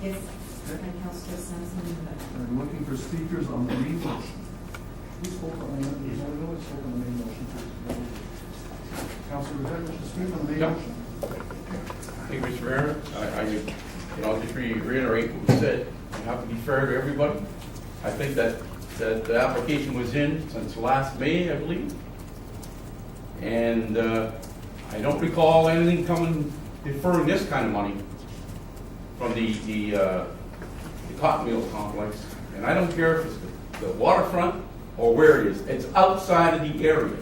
Yes. And Councillor Sampson. I'm looking for speakers on the main motion. Who spoke on the main motion? No one spoke on the main motion. Councillor Rivera, wish to speak on the main motion? Thank you, Mr. Mayor. I'll just reiterate what was said. You have to be fair to everybody. I think that the application was in since last May, I believe. And I don't recall anything deferring this kind of money from the cotton mill complex. And I don't care if it's the waterfront or where it is. It's outside of the area.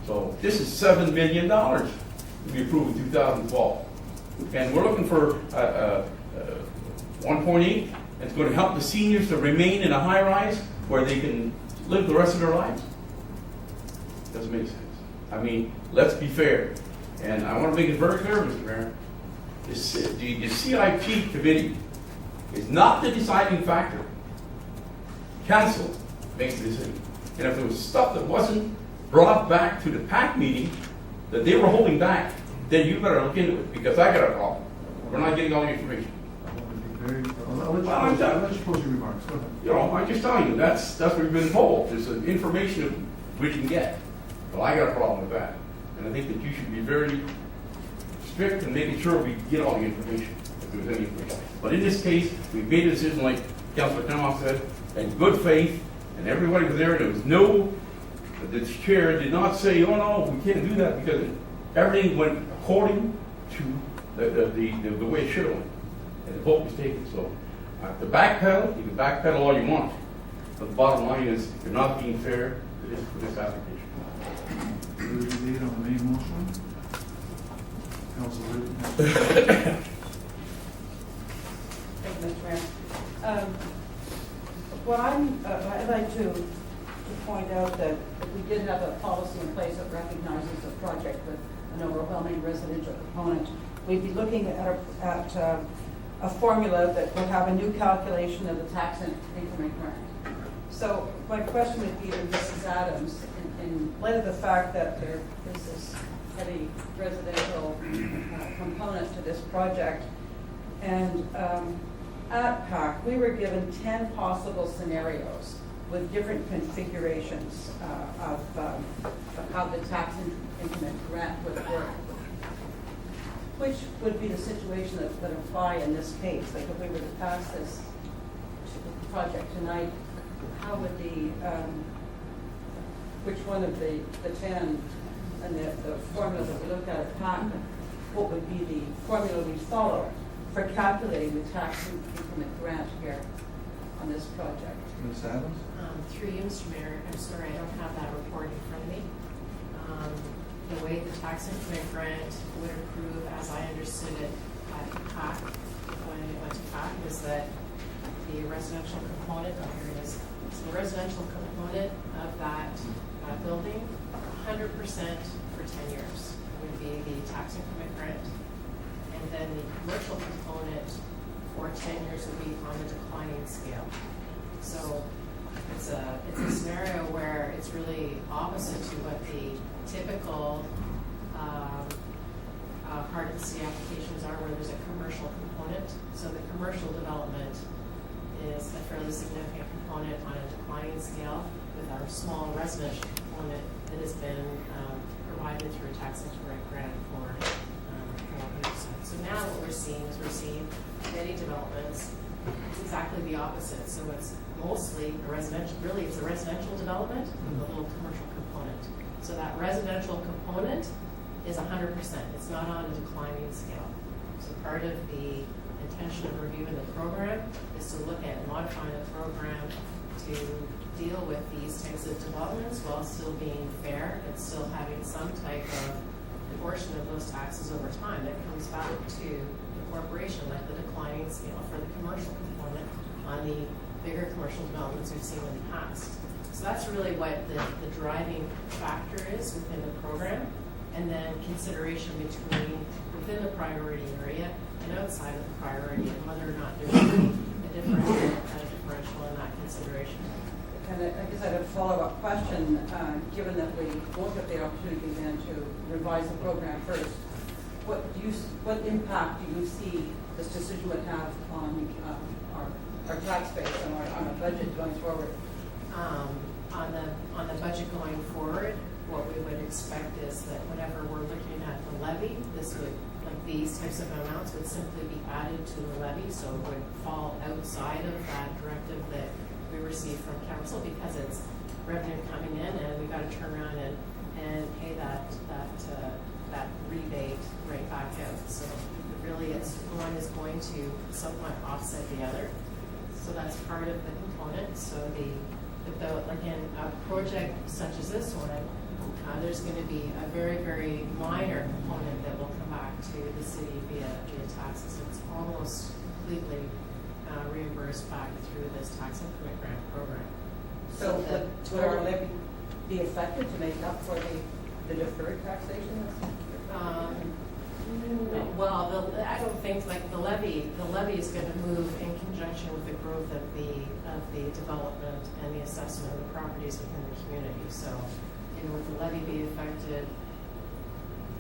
So this is $7 million to be approved in 2012. And we're looking for 1.8. It's going to help the seniors to remain in a high-rise where they can live the rest of their lives. Doesn't make sense. I mean, let's be fair. And I want to make it very clear, Mr. Mayor, the CIP committee is not the deciding factor. Council makes the decision. And if there was stuff that wasn't brought back to the PAC meeting that they were holding back, then you better look into it, because I got a problem. We're not getting all the information. I'll let you close your remarks. Go ahead. You know, I'm just telling you, that's what we've been told. There's information that we can get. But I got a problem with that. And I think that you should be very strict in making sure we get all the information, if there's any information. But in this case, we made a decision, like Councilor Tomoff said, in good faith, and everybody was there. There was no, the chair did not say, oh no, we can't do that, because everything went according to the way it should have went. And the vote was taken. So to backpedal, you can backpedal all you want. But the bottom line is, you're not being fair to this application. Will you lead on the main motion? Councilor. Thank you, Mr. Mayor. I'd like to point out that we did have a policy in place that recognizes a project with an overwhelming residential component. We'd be looking at a formula that would have a new calculation of the tax increment grant. So my question would be to Mrs. Adams, in light of the fact that there is this heavy residential component to this project, and at PAC, we were given 10 possible scenarios with different configurations of how the tax increment grant would work. Which would be the situation that would apply in this case? Like if we were to pass this project tonight, how would which one of the 10 and the formula that we looked at PAC, what would be the formula we follow for calculating the tax increment grant here on this project? Ms. Adams? Through you, Mr. Mayor, I'm sorry, I don't have that report in front of me. The way the tax increment grant would improve, as I understood it at PAC, when it went to PAC, is that the residential component, oh here it is, so the residential component of that building, 100% for 10 years would be the tax increment grant. And then the commercial component for 10 years would be on the declining scale. So it's a scenario where it's really opposite to what the typical hard to see applications are, where there's a commercial component. So the commercial development is a fairly significant component on a declining scale, with our small residential component that has been provided through a tax increment grant for 100%. So now what we're seeing many developments, it's exactly the opposite. So it's mostly a residential, really it's a residential development with a little commercial component. So that residential component is 100%. It's not on a declining scale. So part of the intention of reviewing the program is to look at modifying the program to deal with these types of developments while still being fair and still having some type of portion of those taxes over time that comes back to the corporation, like the declining scale for the commercial component on the bigger commercial developments we've seen in the past. So that's really what the driving factor is within the program, and then consideration within the priority area and outside of the priority, and whether or not there's a differential in that consideration. And I guess I have a follow-up question, given that we won't get the opportunity then to revise the program first. What impact do you see this decision would have on on our tax base and on our budget going forward? On the budget going forward, what we would expect is that whenever we're looking at the levy, this would, like these types of amounts would simply be added to the levy, so it would fall outside of that directive that we receive from council because it's revenue coming in and we gotta turn around and pay that rebate right back out. So really one is going to somewhat offset the other. So that's part of the component. So like in a project such as this one, there's going to be a very, very minor component that will come back to the city via taxes. It's almost completely reimbursed back through this tax increment grant program. So would our levy be affected to make up for the deferred taxation? Well, I don't think like the levy is going to move in conjunction with the growth of the development and the assessment of the properties within the community. So, would the levy be affected?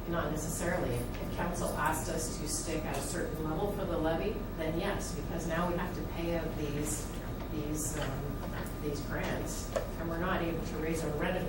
Not necessarily. If council asked us to stick at a certain level for the levy, then yes, because now we have to pay out these grants, and we're not able to raise our revenue